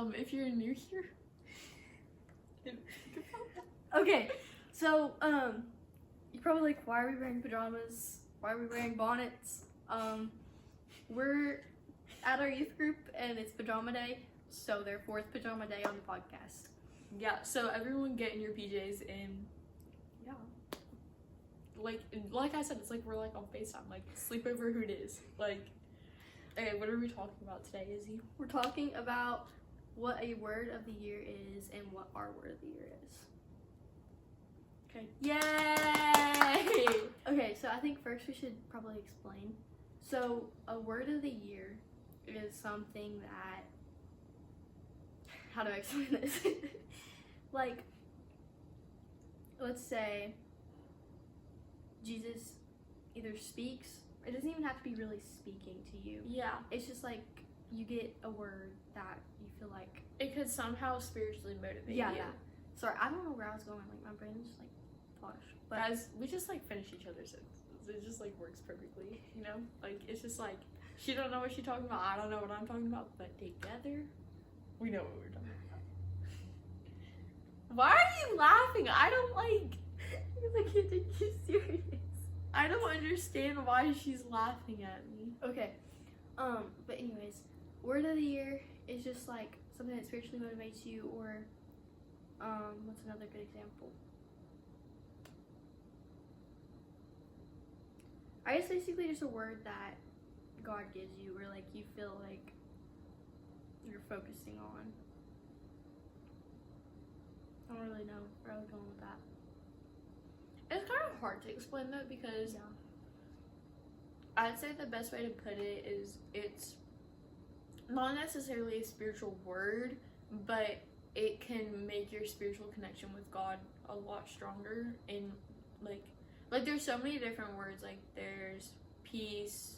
if you're new here. Okay, so, you're probably like, why are we wearing pajamas? Why are we wearing bonnets? We're at our youth group and it's pajama day, so therefore it's pajama day on the podcast. Yeah, so everyone get in your PJs and yeah. Like I said, it's like we're like on FaceTime, like sleepover who it is. Like, okay, what are we talking about today, Izzy? We're talking about what a word of the year is and what our word of the year is. Okay. Yay! Okay, so I think first we should probably explain. So a word of the year is something that, how do I explain this? Like, let's say Jesus either speaks, it doesn't even have to be really speaking to you. Yeah. It's just like you get a word that you feel like It could somehow spiritually motivate yeah, you. yeah. Sorry, I don't know where I was going. Like my brain is just like posh. But Guys, we just like finish each other's sentences. It just like works perfectly, you know? Like it's just like she don't know what she's talking about, I don't know what I'm talking about, but together we know what we're talking about. Why are you laughing? I don't like because I can't take you serious. I don't understand why she's laughing at me. Okay. But anyways, word of the year is just like something that spiritually motivates you, or what's another good example? I guess basically just a word that God gives you, or like you feel like you're focusing on. I don't really know where I was going with that. It's kind of hard to explain though because Yeah. I'd say the best way to put it is it's not necessarily a spiritual word, but it can make your spiritual connection with God a lot stronger. And like there's so many different words. Like there's peace,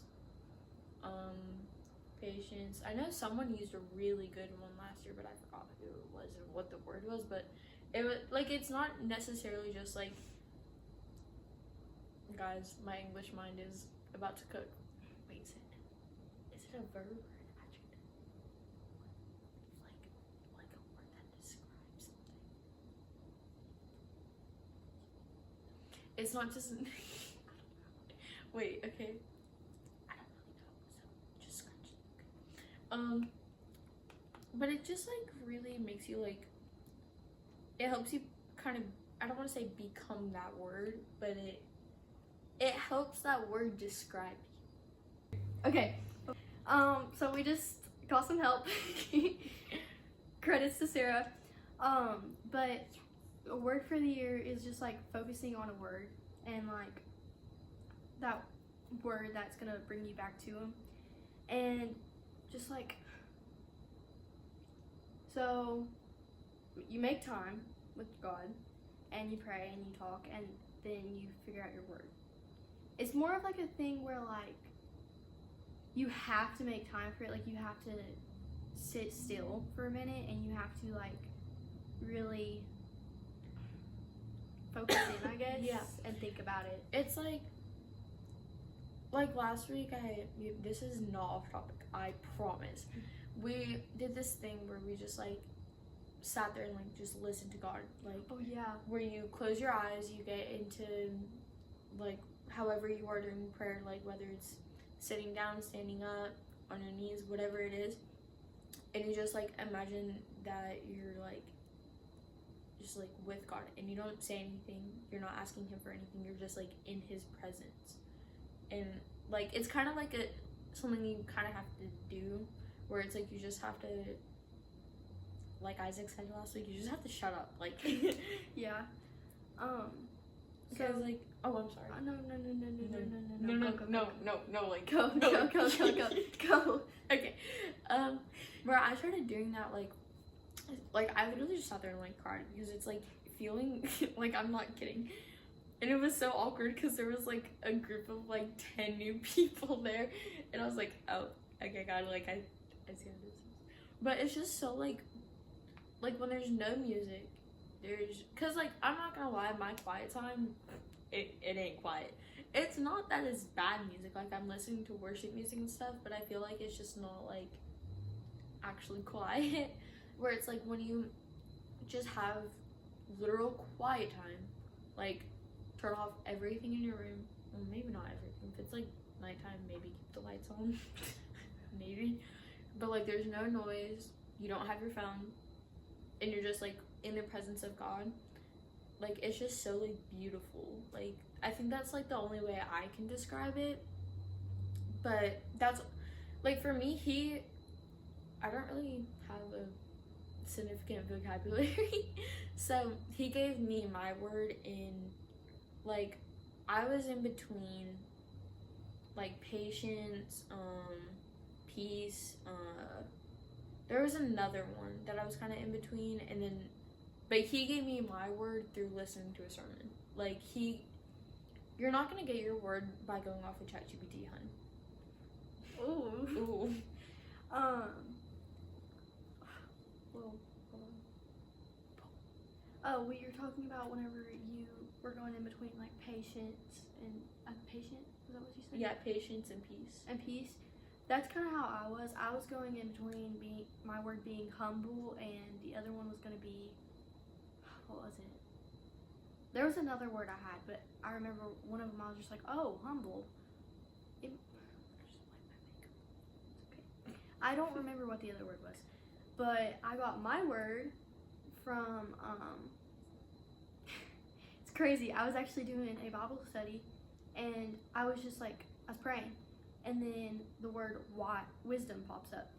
patience. I know someone used a really good one last year, but I forgot who it was and what the word was. But it was like it's not necessarily just like, guys, my English mind is about to cook. Wait, is it a verb or an adjective? Like a word that describes something. It's not just wait, okay. I don't really know, so just scratch it. But it just like really makes you like, it helps you kind of, I don't want to say become that word, but it helps that word describe you. Okay. So we just got some help. Credits to Sarah. But a word for the year is just like focusing on a word and like that word that's gonna bring you back to him. And just like, so you make time with God and you pray and you talk and then you figure out your word. It's more of like a thing where like you have to make time for it. Like you have to sit still for a minute and you have to like really focus in, I guess. Yeah. And think about it. It's like last week, this is not off topic, I promise. We did this thing where we just like sat there and like just listened to God, like Oh yeah. where you close your eyes, you get into like however you are during prayer, like whether it's sitting down, standing up, on your knees, whatever it is, and you just like imagine that you're like just like with God and you don't say anything, you're not asking him for anything, you're just like in his presence. And like it's kind of like something you kind of have to do, where it's like you just have to, like Isaac said last week, you just have to shut up, like Yeah. because like, oh, I'm sorry. No, Like go. Okay, where I started doing that, like I literally just sat there and like cried because it's like feeling like, I'm not kidding, and it was so awkward because there was like a group of like 10 new people there, and I was like, oh, okay, God, like I see how this is, but it's just so like when there's no music, because like I'm not gonna lie, my quiet time, it ain't quiet. It's not that it's bad music, like I'm listening to worship music and stuff, but I feel like it's just not like actually quiet. where it's like when you just have literal quiet time, like turn off everything in your room. Well, maybe not everything. If it's like nighttime, maybe keep the lights on. Maybe. But like there's no noise, you don't have your phone, and you're just like in the presence of God. Like it's just so like beautiful. Like I think that's like the only way I can describe it. But that's like for me, I don't really have a significant vocabulary. So he gave me my word in, like, I was in between like patience, peace, there was another one that I was kind of in between, and then but he gave me my word through listening to a sermon. Like you're not gonna get your word by going off of ChatGPT, hun. Ooh. Well, hold on. Oh, what you're talking about whenever you were going in between like patience and patient? Was that what you said? Yeah, patience and peace. And peace. That's kind of how I was. I was going in between my word being humble, and the other one was going to be, what was it? There was another word I had, but I remember one of them I was just like, oh, humble. I don't remember what the other word was, but I got my word from, it's crazy. I was actually doing a Bible study, and I was just like, I was praying, and then the word wisdom pops up,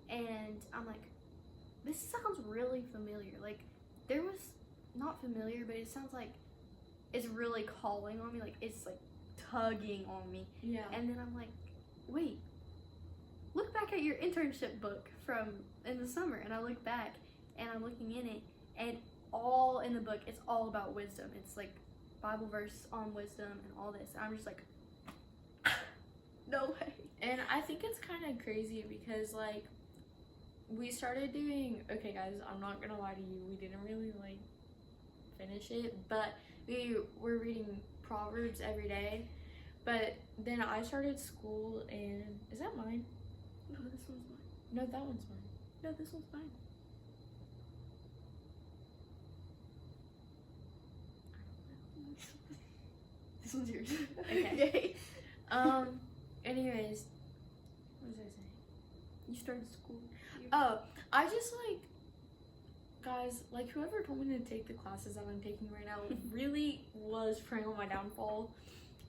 and I'm like, this sounds really familiar. Like, there was, not familiar, but it sounds like it's really calling on me, like, it's like tugging on me. Yeah. And then I'm like, wait, look back at your internship book from in the summer. And I look back and I'm looking in it, and all in the book, it's all about wisdom. It's like Bible verse on wisdom and all this. And I'm just like, no way. And I think it's kind of crazy because like we started doing, okay guys, I'm not gonna lie to you, we didn't really like finish it, but we were reading Proverbs every day. But then I started school, and is that mine? No, this one's mine. No, that one's mine. No, this one's mine. This one's yours. Okay. Anyways, what was I saying? You started school. Oh, I just like, guys, like whoever told me to take the classes that I'm taking right now really was preying on my downfall.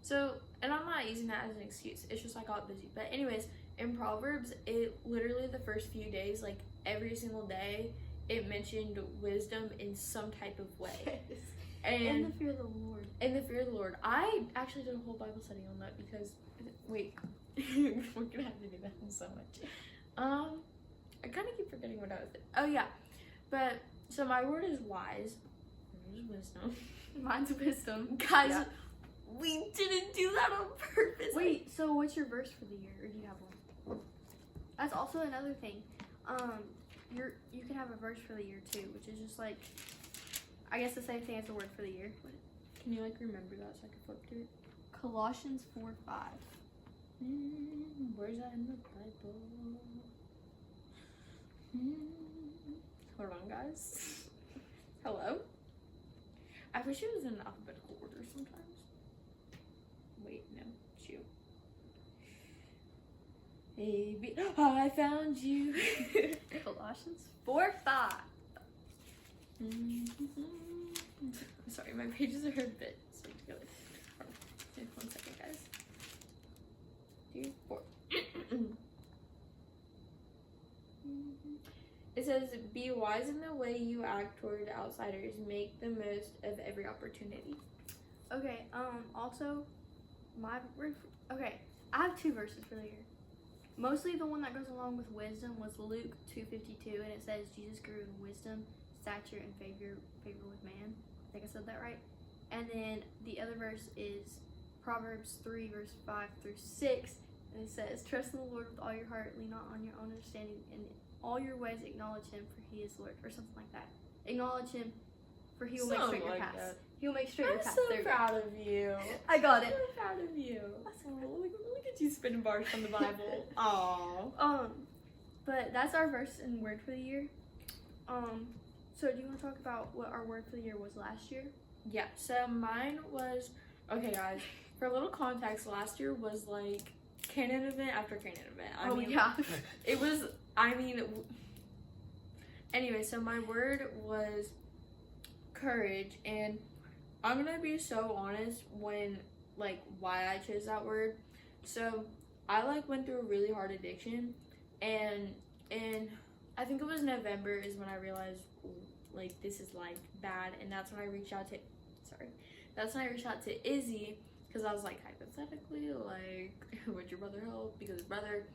So, and I'm not using that as an excuse. It's just I got busy. But anyways, in Proverbs, it literally the first few days, like every single day, it mentioned wisdom in some type of way. Yes. And the fear of the Lord. In the fear of the Lord. I actually did a whole Bible study on that because, wait, we're gonna have to do that so much. I kind of keep forgetting what I was doing. Oh yeah, but so my word is wise. Yours is wisdom. Mine's wisdom. Guys, Yeah. we didn't do that on purpose. Wait, so what's your verse for the year, or do you have one? That's also another thing. You can have a verse for the year too, which is just like, I guess the same thing as the word for the year. Can you like remember that so I can flip to it? Colossians 4:5. Where's that in the Bible? Hold on, guys. Hello? I wish it was in alphabetical order sometimes. Wait, no. Shoot. A, B. Oh, I found you. Colossians 4:5. Sorry, my pages are a bit stuck together. Hold on. 1 second, guys. 2, 4. It says, be wise in the way you act toward outsiders. Make the most of every opportunity. Okay, also, my word, okay, I have 2 verses for the year. Mostly the one that goes along with wisdom was Luke 2:52, and it says, Jesus grew in wisdom, stature, and favor with man. I think I said that right. And then the other verse is Proverbs 3, verse 5 through 6, and it says, trust in the Lord with all your heart, lean not on your own understanding, and in all your ways acknowledge him, for he is Lord, or something like that. Acknowledge him, for he will make straight your paths. He will make straight your paths. I'm so proud of you. I got it. I'm so proud of you. Oh, look at you spinning bars from the Bible. Aww. But that's our verse and word for the year. So do you want to talk about what our word for the year was last year? Yeah, so mine was, okay guys, for a little context, last year was like canon event after canon event. Yeah. It was, anyway, so my word was courage, and I'm gonna be so honest when, like, why I chose that word. So I, like, went through a really hard addiction, and I think it was November is when I realized, like, this is, like, bad, and that's when I reached out to Izzy, because I was like, hypothetically, like, would your brother help? Because his brother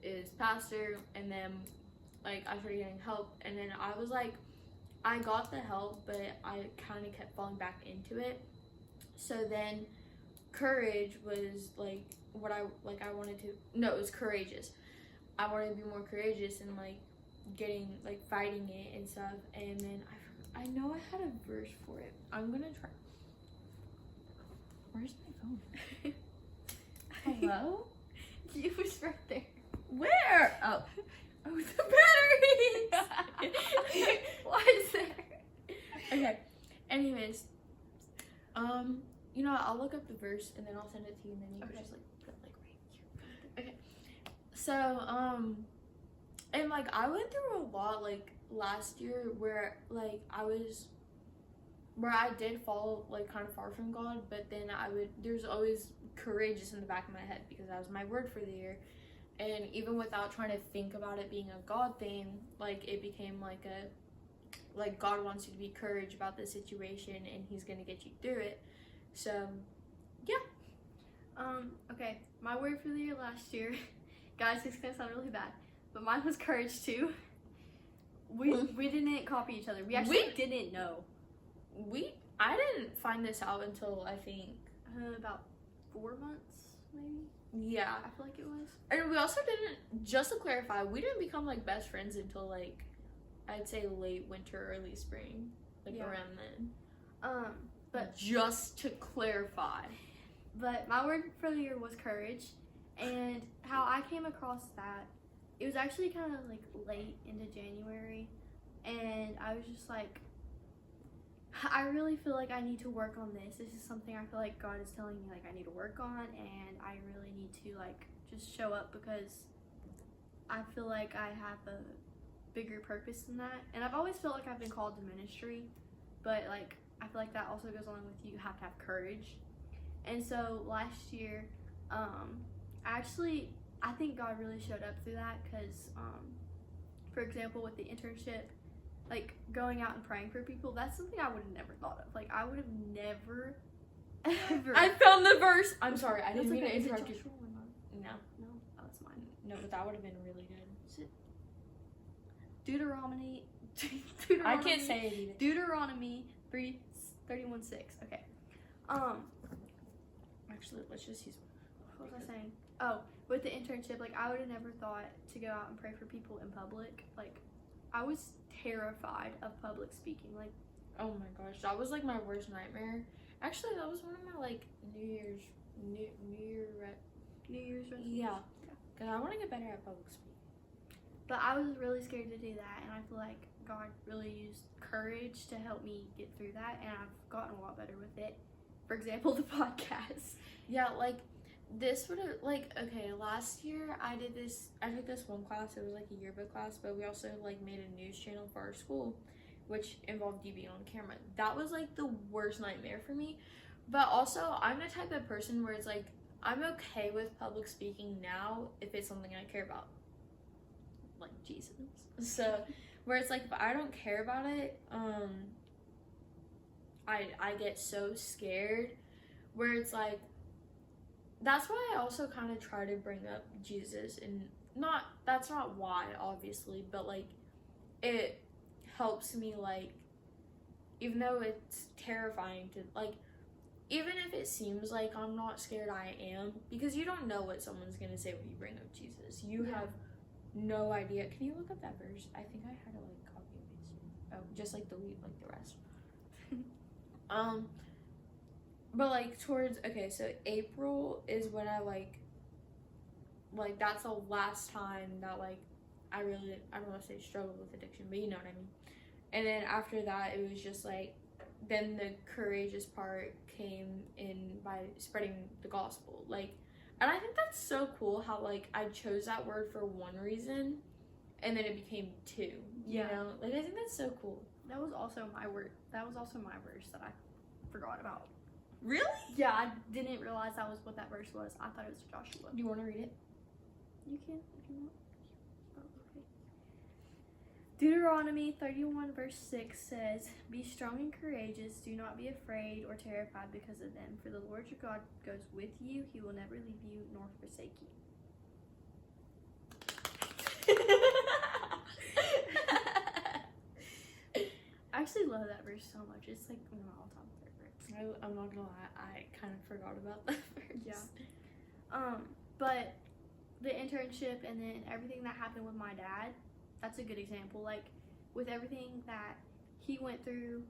is pastor, and then, like, I started getting help, and then I was like, I got the help, but I kind of kept falling back into it. So then courage was, like, what I wanted to, no, it was courageous. I wanted to be more courageous and, like, getting, like, fighting it and stuff, and then I know I had a verse for it. I'm gonna try. Where's my phone? Hello? You was right there. Where? Oh, the batteries. Why is there? Okay. Anyways, you know, I'll look up the verse and then I'll send it to you, and then you can just like put it like right here. Okay. So, and like I went through a lot like last year where like where I did fall like kind of far from God, but then there's always courageous in the back of my head because that was my word for the year. And even without trying to think about it being a God thing, like it became like God wants you to be courage about this situation and he's gonna get you through it. So yeah. Okay, my word for the year last year, guys, it's gonna sound really bad, but mine was courage too. We didn't copy each other. We actually didn't know. I didn't find this out until I think about 4 months, maybe. Yeah, I feel like it was. And we also didn't, just to clarify, we didn't become like best friends until like I'd say late winter, early spring, like around then. But just to clarify. But my word for the year was courage, and how I came across that, it was actually kind of like late into January, and I was just like, I really feel like I need to work on this. This is something I feel like God is telling me like I need to work on, and I really need to like just show up because I feel like I have a bigger purpose than that. And I've always felt like I've been called to ministry, but like I feel like that also goes along with you have to have courage. And so last year, I think God really showed up through that because, for example, with the internship, like going out and praying for people, that's something I would have never thought of. Like I would have never, ever. I found the verse. I'm sorry, I didn't mean to interrupt you. No, oh, that's mine. No, but that would have been really good. Is it Deuteronomy? I can't say it either. Deuteronomy 31:6. Okay. Actually, let's just use. What was I saying? Oh, with the internship, like I would have never thought to go out and pray for people in public. Like I was terrified of public speaking. Like, oh my gosh, that was like my worst nightmare. Actually, that was one of my like New Year's resolutions. Yeah, because I want to get better at public speaking. But I was really scared to do that, and I feel like God really used courage to help me get through that, and I've gotten a lot better with it. For example, the podcast. Yeah, like this would have like okay. Last year I took this one class. It was like a yearbook class, but we also like made a news channel for our school, which involved you being on camera. That was like the worst nightmare for me. But also, I'm the type of person where it's like I'm okay with public speaking now if it's something I care about, like Jesus. So where it's like if I don't care about it, I get so scared. Where it's like. That's why I also kind of try to bring up Jesus, and that's not why, obviously, but, like, it helps me, like, even though it's terrifying to, like, even if it seems like I'm not scared, I am, because you don't know what someone's going to say when you bring up Jesus. You have no idea. Can you look up that verse? I think I had to, like, copy and paste it. Oh, just, like, delete, like, the rest. But, like, so April is when I, like, that's the last time that, like, I don't want to say struggled with addiction, but you know what I mean. And then after that, it was just like, then the courageous part came in by spreading the gospel. Like, and I think that's so cool how, like, I chose that word for one reason, and then it became two, you know? Like, I think that's so cool. That was also my word. That was also my verse that I forgot about. Really? Yeah, I didn't realize that was what that verse was. I thought it was Joshua. Do you want to read it? You can if you want. Oh, okay. Deuteronomy 31 verse 6 says, "Be strong and courageous. Do not be afraid or terrified because of them. For the Lord your God goes with you. He will never leave you nor forsake you." I actually love that verse so much. It's like one of my all-time favorites. I'm not gonna lie, I kind of forgot about that verse. Yeah. But the internship and then everything that happened with my dad, that's a good example. Like, with everything that he went through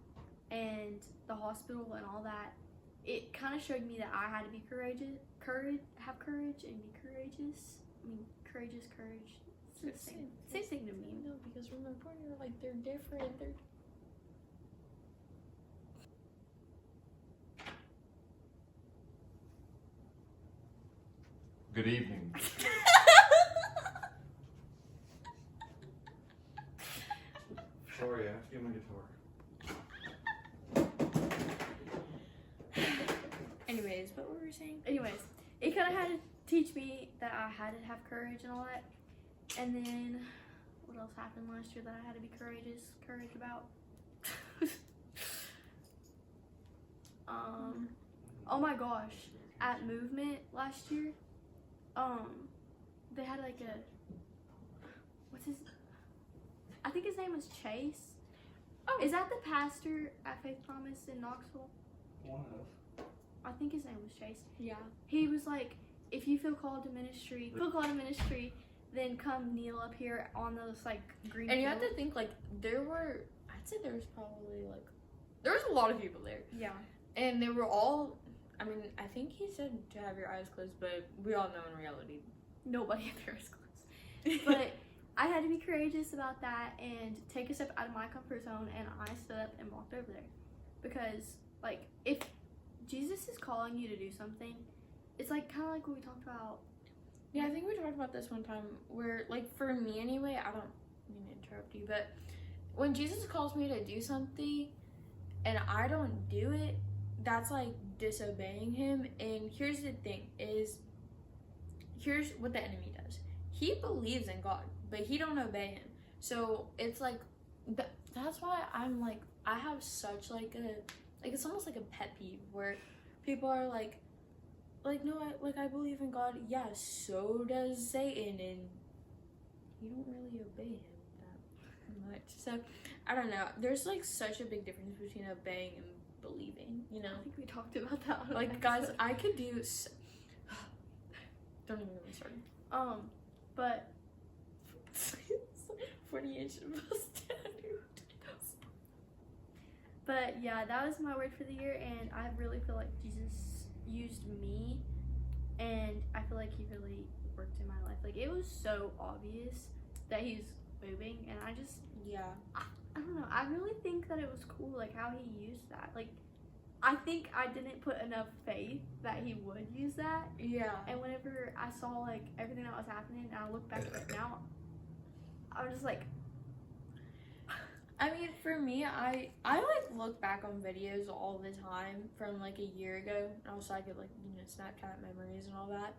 and the hospital and all that, it kind of showed me that I had to be have courage and be courageous. I mean, courage. It's the same thing to me. No, because remember, you're like, they're different. Good evening. Sorry, I have to get my guitar. Anyways, what were we saying? Anyways, it kind of had to teach me that I had to have courage and all that. And then, what else happened last year that I had to be courage about? Oh my gosh, at Movement last year, they had like I think his name was Chase. Oh. Is that the pastor at Faith Promise in Knoxville? One of. I think his name was Chase. Yeah. He was like, if you feel called to ministry, then come kneel up here on those like green. And you have to think, like, I'd say there was probably like, there was a lot of people there. Yeah. And they were all, I mean, I think he said to have your eyes closed, but we all know in reality, Nobody had their eyes closed. But I had to be courageous about that and take a step out of my comfort zone, and I stood up and walked over there. Because, like, if Jesus is calling you to do something, it's like kind of like what we talked about. Yeah, I think we talked about this one time where, like, for me anyway, I don't mean to interrupt you, but when Jesus calls me to do something and I don't do it, that's like disobeying him. And here's the thing here's what the enemy does. He believes in God, but he don't obey him. So it's like, that's why I'm like, I have such like it's almost like a pet peeve where people are like, no, I believe in God. Yeah, so does Satan, and you don't really obey him that much. So I don't know. There's like such a big difference between obeying and believing. You know. I think we talked about that. On Like, guys, I could do. Don't even get me started. But 48 standard. But yeah, that was my word for the year, and I really feel like Jesus used me, and I feel like he really worked in my life. Like, it was so obvious that he's moving, and I don't know, I really think that it was cool, like, how he used that. Like, I think I didn't put enough faith that he would use that. Yeah. And whenever I saw, like, everything that was happening, and I look back at it now, I was just like, I mean, for me, I like look back on videos all the time from like a year ago, and also I could like, you know, Snapchat memories and all that,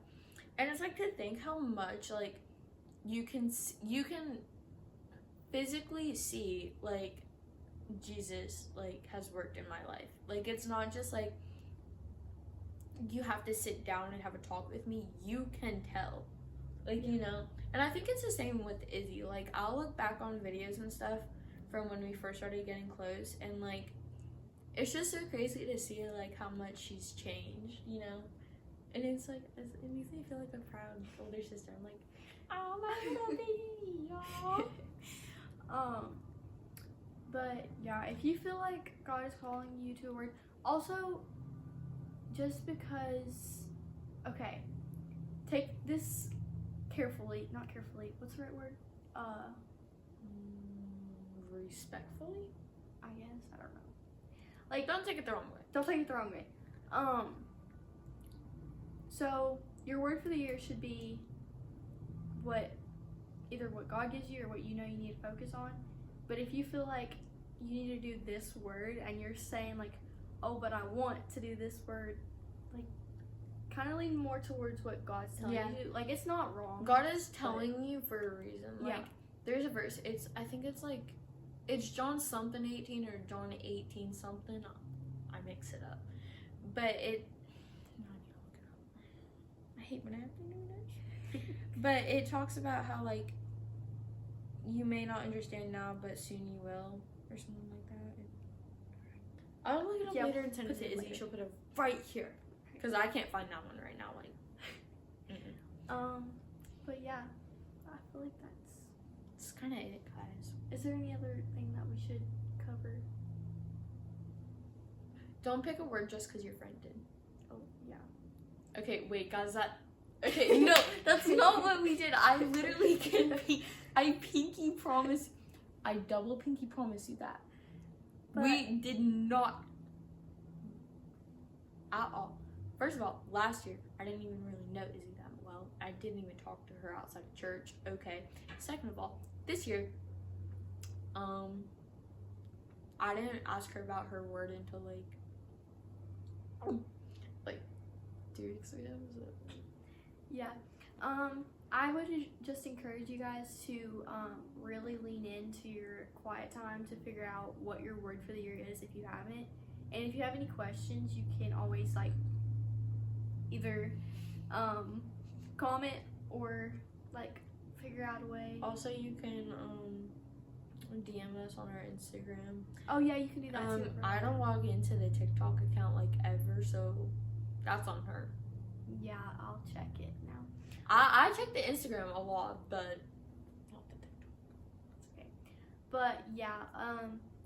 and it's like to think how much like you can physically see like Jesus like has worked in my life. Like, it's not just like you have to sit down and have a talk with me. You can tell, like, you know. And I think it's the same with Izzy. Like, I'll look back on videos and stuff from when we first started getting close, and like it's just so crazy to see like how much she's changed, you know. And it's like, it makes me feel like a proud older sister. I'm like, oh, my little baby, y'all. But yeah, if you feel like God is calling you to a word, also just because, okay, take this carefully, not carefully, what's the right word? respectfully. I guess, I don't know. Like, Don't take it the wrong way. don't take it the wrong way. So your word for the year should be either what God gives you or what you know you need to focus on. But if you feel like you need to do this word and you're saying like, oh, but I want to do this word, like, kind of lean more towards what God's telling you to do. Like, it's not wrong. God is telling you for a reason. Like, Yeah. there's a verse. I think it's John something 18 or John 18 something. I mix it up. But no, I need to look it up. I hate when I have to do this. But it talks about how, like, you may not understand now, but soon you will, or something like that. I'll look it up later and send it to Izzy. later. She'll put it right here. Because I can't find that one right now. Like, But yeah, I feel like it's kind of it, guys. Is there any other thing that we should cover? Don't pick a word just because your friend did. Oh, yeah. Okay, wait, guys, okay, no, that's not what we did. I literally I pinky promise, I double pinky promise you that. But we did not at all. First of all, last year, I didn't even really know Izzy that well. I didn't even talk to her outside of church. Okay. Second of all, this year, I didn't ask her about her word until do you explain that? Yeah. I would just encourage you guys to really lean into your quiet time to figure out what your word for the year is if you haven't. And if you have any questions, you can always like either comment or like figure out a way. Also, you can DM us on our Instagram. Oh yeah, you can do that too. I don't log into the TikTok account like ever, so that's on her. Yeah, I'll check it now. I check the Instagram a lot, but not the TikTok. It's okay. But yeah,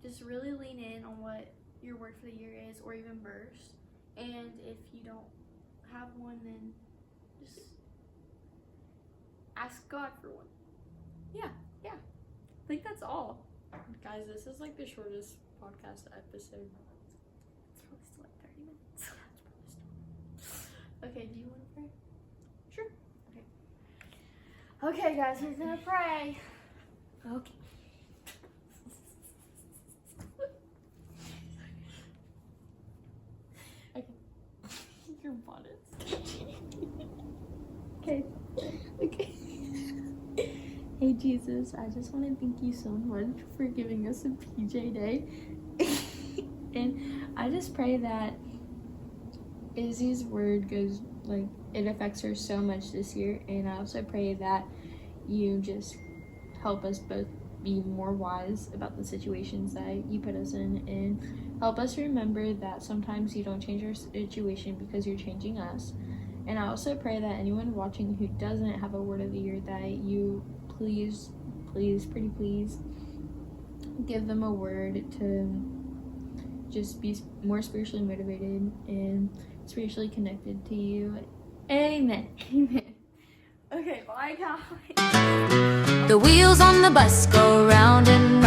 just really lean in on what your word for the year is, or even verse. And if you don't have one, then just ask God for one. Yeah. I think that's all. Guys, this is like the shortest podcast episode. It's probably still like 30 minutes. Okay, do you want to pray? Sure. Okay, guys, we're gonna pray. Okay. Your bonnet's Okay. Hey Jesus, I just want to thank you so much for giving us a PJ day. And I just pray that Izzy's word goes, like, it affects her so much this year. And I also pray that you just help us both be more wise about the situations that you put us in, and help us remember that sometimes you don't change our situation because you're changing us. And I also pray that anyone watching who doesn't have a word of the year, that you please, pretty please, give them a word to just be more spiritually motivated and spiritually connected to you. Amen. Okay, bye guys. The wheels on the bus go round and